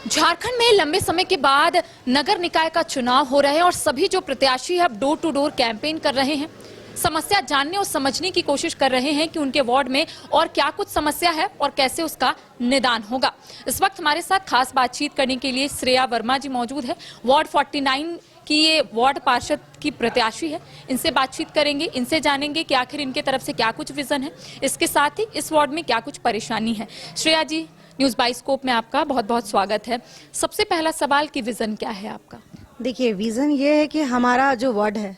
झारखंड में लंबे समय के बाद नगर निकाय का चुनाव हो रहे हैं और सभी जो प्रत्याशी है अब डोर टू डोर कैंपेन कर रहे हैं। समस्या जानने और समझने की कोशिश कर रहे हैं कि उनके वार्ड में और क्या कुछ समस्या है और कैसे उसका निदान होगा। इस वक्त हमारे साथ खास बातचीत करने के लिए श्रेया वर्मा जी मौजूद है। वार्ड 49 की ये वार्ड पार्षद की प्रत्याशी है। इनसे बातचीत करेंगे, इनसे जानेंगे कि आखिर इनके तरफ से क्या कुछ विजन है, इसके साथ ही इस वार्ड में क्या कुछ परेशानी है। श्रेया जी, न्यूज़ बाइस्कोप में आपका बहुत बहुत स्वागत है। सबसे पहला सवाल कि विजन क्या है आपका? देखिए, विजन ये है कि हमारा जो वार्ड है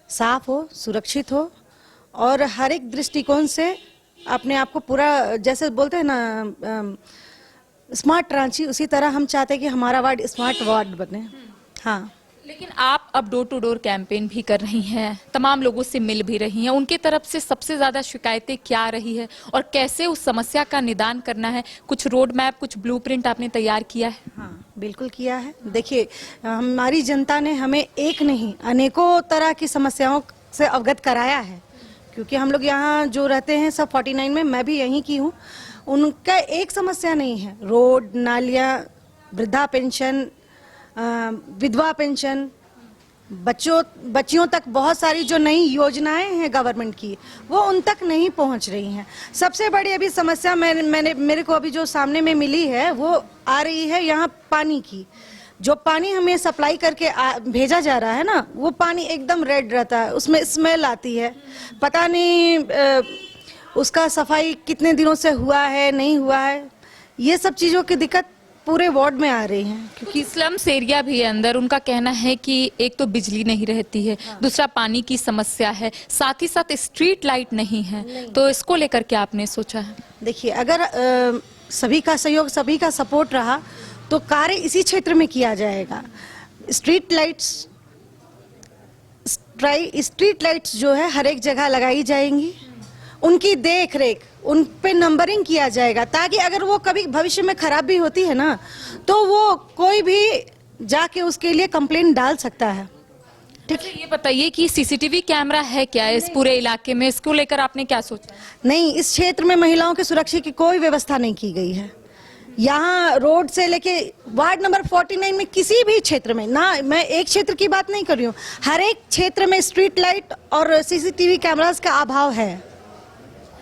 साफ हो, सुरक्षित हो और हर एक दृष्टिकोण से अपने आप को पूरा, जैसे बोलते हैं ना, स्मार्ट रांची, उसी तरह हम चाहते हैं कि हमारा वार्ड स्मार्ट वार्ड बने। हाँ, लेकिन आप अब डोर टू डोर कैंपेन भी कर रही हैं, तमाम लोगों से मिल भी रही हैं। उनके तरफ से सबसे ज्यादा शिकायतें क्या रही है और कैसे उस समस्या का निदान करना है? कुछ रोड मैप, कुछ ब्लूप्रिंट आपने तैयार किया है? हाँ, बिल्कुल किया है। देखिए, हमारी जनता ने हमें एक नहीं अनेकों तरह की समस्याओं से अवगत कराया है, क्योंकि हम लोग यहाँ जो रहते हैं सब 49 में, मैं भी यहीं की हूँ। उनका एक समस्या नहीं है। रोड, नालियाँ, वृद्धा पेंशन, विधवा पेंशन, बच्चियों तक बहुत सारी जो नई योजनाएं हैं गवर्नमेंट की, वो उन तक नहीं पहुंच रही हैं। सबसे बड़ी अभी समस्या मेरे को अभी जो सामने में मिली है वो आ रही है यहाँ पानी की। जो पानी हमें सप्लाई करके भेजा जा रहा है ना, वो पानी एकदम रेड रहता है, उसमें स्मेल आती है। पता नहीं उसका सफाई कितने दिनों से हुआ है, नहीं हुआ है। ये सब चीज़ों की दिक्कत पूरे वार्ड में आ रही हैं, क्योंकि स्लम्स एरिया भी है अंदर। उनका कहना है कि एक तो बिजली नहीं रहती है, दूसरा पानी की समस्या है, साथ ही साथ स्ट्रीट लाइट नहीं है। तो इसको लेकर के आपने सोचा है? देखिए, अगर सभी का सहयोग, सभी का सपोर्ट रहा तो कार्य इसी क्षेत्र में किया जाएगा। स्ट्रीट लाइट्स जो है हर एक जगह लगाई जाएंगी, उनकी देख रेख, उन पे नंबरिंग किया जाएगा, ताकि अगर वो कभी भविष्य में खराब भी होती है ना, तो वो कोई भी जाके उसके लिए कंप्लेंट डाल सकता है। ठीक है, ये बताइए कि सीसीटीवी कैमरा है क्या इस पूरे इलाके में? इसको लेकर आपने क्या सोचा? नहीं, इस क्षेत्र में महिलाओं की सुरक्षा की कोई व्यवस्था नहीं की गई है। यहाँ रोड से लेके वार्ड नंबर 49 में किसी भी क्षेत्र में ना, मैं एक क्षेत्र की बात नहीं कर रही हूँ, हर एक क्षेत्र में स्ट्रीट लाइट और सीसीटीवी कैमरास का अभाव है।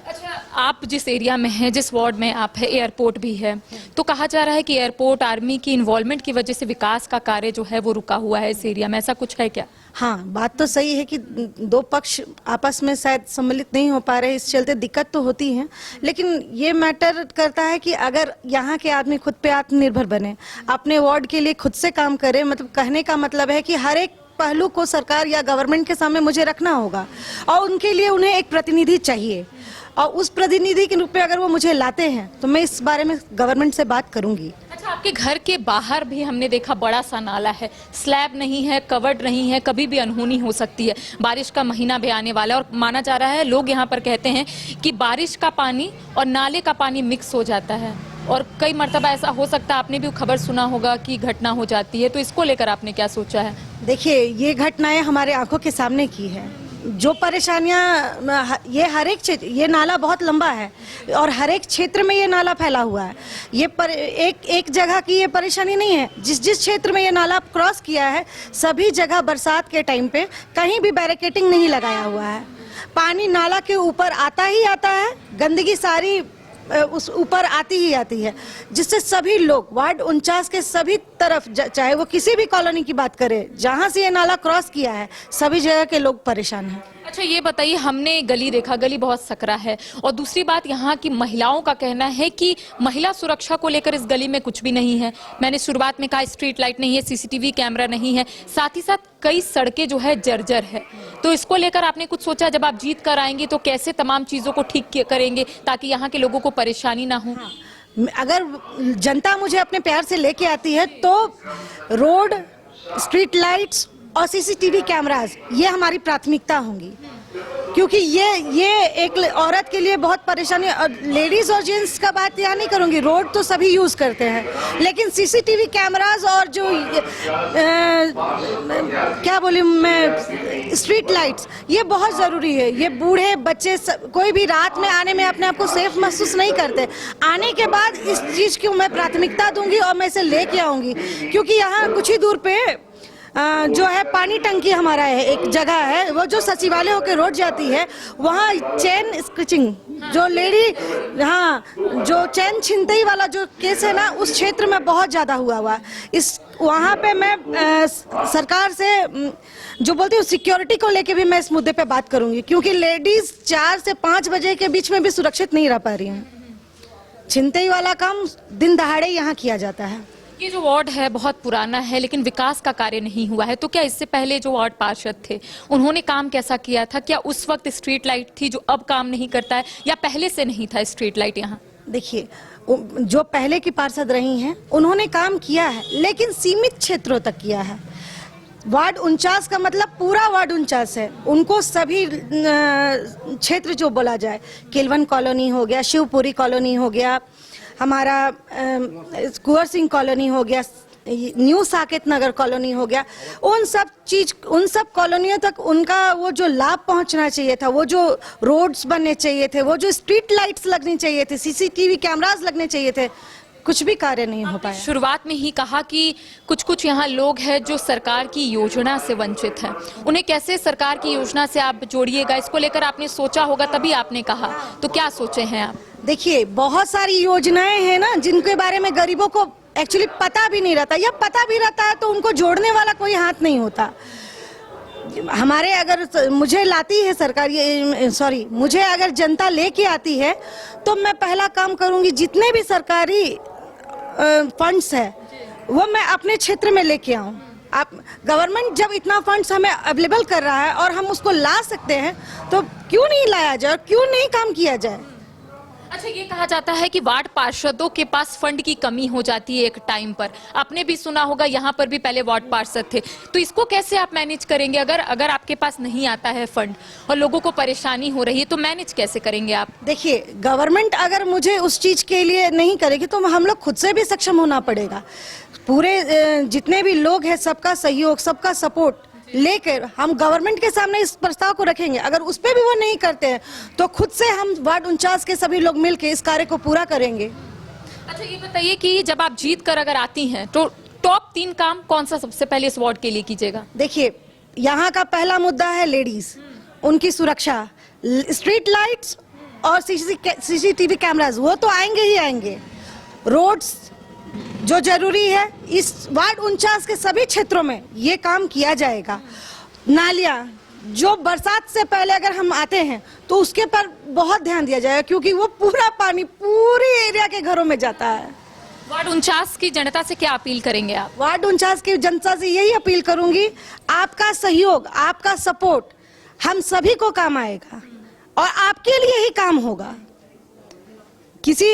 अच्छा, आप जिस एरिया में हैं, जिस वार्ड में आप है, एयरपोर्ट भी है, तो कहा जा रहा है कि एयरपोर्ट, आर्मी की इन्वॉल्वमेंट की वजह से विकास का कार्य जो है वो रुका हुआ है इस एरिया में। ऐसा कुछ है क्या? हाँ, बात तो सही है कि दो पक्ष आपस में शायद सम्मिलित नहीं हो पा रहे, इस चलते दिक्कत तो होती है। लेकिन ये मैटर करता है कि अगर यहाँ के आदमी खुद पे आत्मनिर्भर बने, अपने वार्ड के लिए खुद से काम करे, मतलब कहने का मतलब है कि हर एक पहलू को सरकार या गवर्नमेंट के सामने मुझे रखना होगा और उनके लिए उन्हें एक प्रतिनिधि चाहिए, और उस प्रतिनिधि के रूप में अगर वो मुझे लाते हैं तो मैं इस बारे में गवर्नमेंट से बात करूंगी। अच्छा, आपके घर के बाहर भी हमने देखा बड़ा सा नाला है, स्लैब नहीं है, कवर्ड नहीं है, कभी भी अनहोनी हो सकती है। बारिश का महीना भी आने वाला है और माना जा रहा है, लोग यहाँ पर कहते हैं कि बारिश का पानी और नाले का पानी मिक्स हो जाता है और कई मर्तबा ऐसा हो सकता है, आपने भी खबर सुना होगा कि घटना हो जाती है। तो इसको लेकर आपने क्या सोचा है? देखिए, ये घटनाएं हमारे आंखों के सामने की है। जो परेशानियां, ये हर एक क्षेत्र, ये नाला बहुत लंबा है और हर एक क्षेत्र में ये नाला फैला हुआ है। ये एक जगह की ये परेशानी नहीं है। जिस क्षेत्र में ये नाला क्रॉस किया है, सभी जगह बरसात के टाइम पे कहीं भी बैरिकेडिंग नहीं लगाया हुआ है। पानी नाला के ऊपर आता ही आता है, गंदगी सारी उस ऊपर आती ही आती है, जिससे सभी लोग वार्ड 49 के सभी तरफ, चाहे वो किसी भी कॉलोनी की बात करें, जहां से ये नाला क्रॉस किया है, सभी जगह के लोग परेशान हैं। अच्छा, ये बताइए, हमने गली देखा, गली बहुत सकरा है, और दूसरी बात यहाँ की महिलाओं का कहना है कि महिला सुरक्षा को लेकर इस गली में कुछ भी नहीं है। मैंने शुरुआत में कहा स्ट्रीट लाइट नहीं है, सीसीटीवी कैमरा नहीं है, साथ ही साथ कई सड़कें जो है जर्जर है। तो इसको लेकर आपने कुछ सोचा? जब आप जीत कर आएंगे तो कैसे तमाम चीजों को ठीक करेंगे ताकि यहाँ के लोगों को परेशानी ना हो? हाँ, अगर जनता मुझे अपने प्यार से लेके आती है तो रोड, स्ट्रीट लाइट्स और सीसीटीवी कैमरास, ये हमारी प्राथमिकता होंगी। क्योंकि ये एक औरत के लिए बहुत परेशानी। और लेडीज और जेंट्स का बात यहाँ नहीं करूँगी, रोड तो सभी यूज़ करते हैं, लेकिन सीसीटीवी कैमरास और जो क्या बोलूँ मैं, स्ट्रीट लाइट्स, ये बहुत ज़रूरी है। ये बूढ़े बच्चे कोई भी रात में आने में अपने आप को सेफ महसूस नहीं करते। आने के बाद इस चीज़ की मैं प्राथमिकता दूंगी और मैं इसे लेके आऊँगी, क्योंकि यहाँ कुछ ही दूर पे जो है पानी टंकी हमारा है, एक जगह है, वो जो सचिवालय होकर रोड जाती है, वहाँ चैन स्क्रिचिंग जो लेडी, हाँ, जो चैन छिनतई वाला जो केस है ना, उस क्षेत्र में बहुत ज़्यादा हुआ इस वहाँ पे मैं सरकार से जो बोलती हूँ सिक्योरिटी को लेके भी मैं इस मुद्दे पे बात करूँगी, क्योंकि लेडीज 4 से 5 बजे के बीच में भी सुरक्षित नहीं रह पा रही हैं। छिनतई वाला काम दिन दहाड़े यहाँ किया जाता है। ये जो वार्ड है बहुत पुराना है, लेकिन विकास का कार्य नहीं हुआ है, तो क्या इससे पहले जो वार्ड पार्षद थे उन्होंने काम कैसा किया था? क्या उस वक्त स्ट्रीट लाइट थी जो अब काम नहीं करता है, या पहले से नहीं था स्ट्रीट लाइट यहाँ? देखिए, जो पहले की पार्षद रही हैं उन्होंने काम किया है, लेकिन सीमित क्षेत्रों तक किया है। वार्ड 49 का मतलब पूरा वार्ड 49 है, उनको सभी क्षेत्र जो बोला जाए, केलवन कॉलोनी हो गया, शिवपुरी कॉलोनी हो गया, हमारा कुंवर सिंह कॉलोनी हो गया, न्यू साकेत नगर कॉलोनी हो गया, उन सब कॉलोनियों तक उनका वो जो लाभ पहुंचना चाहिए था, वो जो रोड्स बनने चाहिए थे, वो जो स्ट्रीट लाइट्स लगनी चाहिए थे, सीसीटीवी कैमरास लगने चाहिए थे, कुछ भी कार्य नहीं हो पाया। शुरुआत में ही कहा कि कुछ यहाँ लोग हैं जो सरकार की योजना से वंचित हैं, उन्हें कैसे सरकार की योजना से आप जोड़िएगा, इसको लेकर आपने सोचा होगा तभी आपने कहा, तो क्या सोचे हैं आप? देखिए, बहुत सारी योजनाएं हैं ना जिनके बारे में गरीबों को एक्चुअली पता भी नहीं रहता, या पता भी रहता है तो उनको जोड़ने वाला कोई हाथ नहीं होता। हमारे अगर मुझे लाती है सरकार, मुझे अगर जनता लेके आती है तो मैं पहला काम करूंगी, जितने भी सरकारी फंड्स है वो मैं अपने क्षेत्र में लेके आऊं। आप गवर्नमेंट जब इतना फंड्स हमें अवेलेबल कर रहा है और हम उसको ला सकते हैं, तो क्यों नहीं लाया जाए, क्यों नहीं काम किया जाए? अच्छा, ये कहा जाता है कि वार्ड पार्षदों के पास फंड की कमी हो जाती है एक टाइम पर। आपने भी सुना होगा, यहाँ पर भी पहले वार्ड पार्षद थे, तो इसको कैसे आप मैनेज करेंगे? अगर आपके पास नहीं आता है फंड और लोगों को परेशानी हो रही है, तो मैनेज कैसे करेंगे आप? देखिए, गवर्नमेंट अगर मुझे उस चीज के लिए नहीं करेगी तो हम लोग खुद से भी सक्षम होना पड़ेगा। पूरे जितने भी लोग हैं, सबका सहयोग, सबका सपोर्ट लेकर हम गवर्नमेंट के सामने इस प्रस्ताव को रखेंगे। अगर उस पे भी वो नहीं करते हैं तो खुद से हम वार्ड 49 के सभी लोग मिलकर इस कार्य को पूरा करेंगे। अच्छा, ये बताइए कि जब आप जीत कर अगर आती हैं तो टॉप 3 काम कौन सा सबसे पहले इस वार्ड के लिए कीजिएगा? देखिए, यहाँ का पहला मुद्दा है लेडीज, उनकी सुरक्षा, स्ट्रीट लाइट्स और सीसीटीवी कैमरास, वो तो आएंगे ही आएंगे। रोड्स जो जरूरी है, इस वार्ड 49 के सभी क्षेत्रों में ये काम किया जाएगा। नालियाँ, जो बरसात से पहले अगर हम आते हैं तो उसके पर बहुत ध्यान दिया जाएगा, क्योंकि वो पूरा पानी पूरे एरिया के घरों में जाता है। वार्ड 49 की जनता से क्या अपील करेंगे आप? वार्ड 49 की जनता से यही अपील करूंगी, आपका सहयोग, आपका सपोर्ट हम सभी को काम आएगा और आपके लिए ही काम होगा, किसी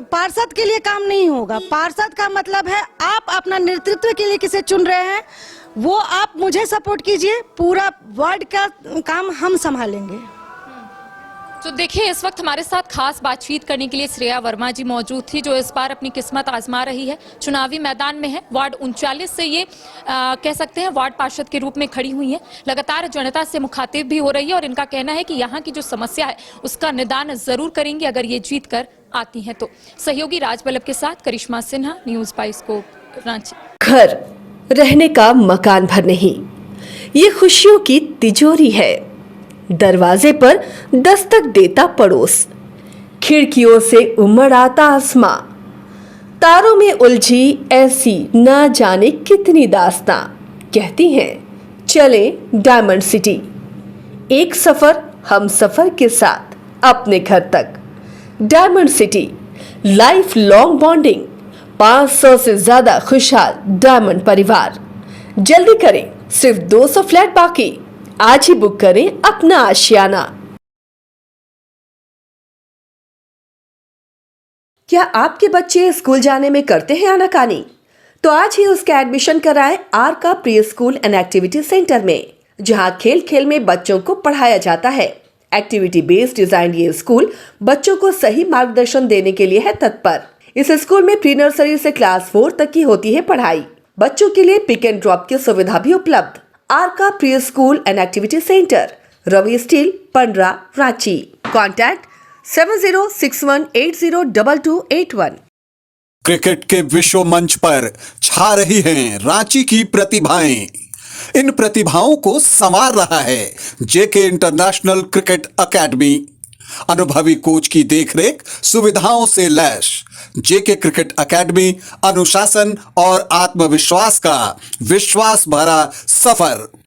पार्षद के लिए काम नहीं होगा। पार्षद का मतलब है आप अपना नेतृत्व के लिए किसे चुन रहे हैं, वो आप मुझे सपोर्ट कीजिए, पूरा वार्ड का काम हम संभालेंगे। तो देखिए, इस वक्त हमारे साथ खास बातचीत करने के लिए श्रेया वर्मा जी मौजूद थी, जो इस बार अपनी किस्मत आजमा रही है, चुनावी मैदान में है। वार्ड 39 से ये कह सकते हैं वार्ड पार्षद के रूप में खड़ी हुई है, लगातार जनता से मुखातिब भी हो रही है और इनका कहना है कि यहाँ की जो समस्या है उसका निदान जरूर करेंगी अगर ये जीत कर आती हैं तो। सहयोगी राजबल्लभ के साथ करिश्मा सिन्हा, न्यूज बाइस्कोप, रांची। घर रहने का मकान भर नहीं, ये खुशियों की तिजोरी है। दरवाजे पर दस्तक देता पड़ोस, खिड़कियों से उमड़ आता आसमां, तारों में उलझी ऐसी ना जाने कितनी दास्तां। कहती हैं चले डायमंड सिटी, एक सफर हम सफर के साथ अपने घर तक। Diamond city, life long bonding, 500 से ज्यादा खुशहाल डायमंड परिवार। जल्दी करें, सिर्फ 200 फ्लैट बाकी, आज ही बुक करें अपना आशियाना। क्या आपके बच्चे स्कूल जाने में करते हैं आनाकानी? तो आज ही उसका एडमिशन कराएं आर का pre school and activity centre में, जहां खेल खेल में बच्चों को पढ़ाया जाता है। एक्टिविटी बेस्ड डिजाइन ये स्कूल बच्चों को सही मार्गदर्शन देने के लिए है तत्पर। इस स्कूल में प्री नर्सरी से क्लास 4 तक की होती है पढ़ाई। बच्चों के लिए पिक एंड ड्रॉप की सुविधा भी उपलब्ध। Aarka pre school and activity centre, Ravi steel, Pandra, Ranchi. Contact 7061802281। क्रिकेट के विश्व मंच पर छा रही हैं रांची की प्रतिभाएं। इन प्रतिभाओं को संवार रहा है जेके इंटरनेशनल क्रिकेट एकेडमी। अनुभवी कोच की देखरेख, सुविधाओं से लैस जेके क्रिकेट एकेडमी अनुशासन और आत्मविश्वास का विश्वास भरा सफर।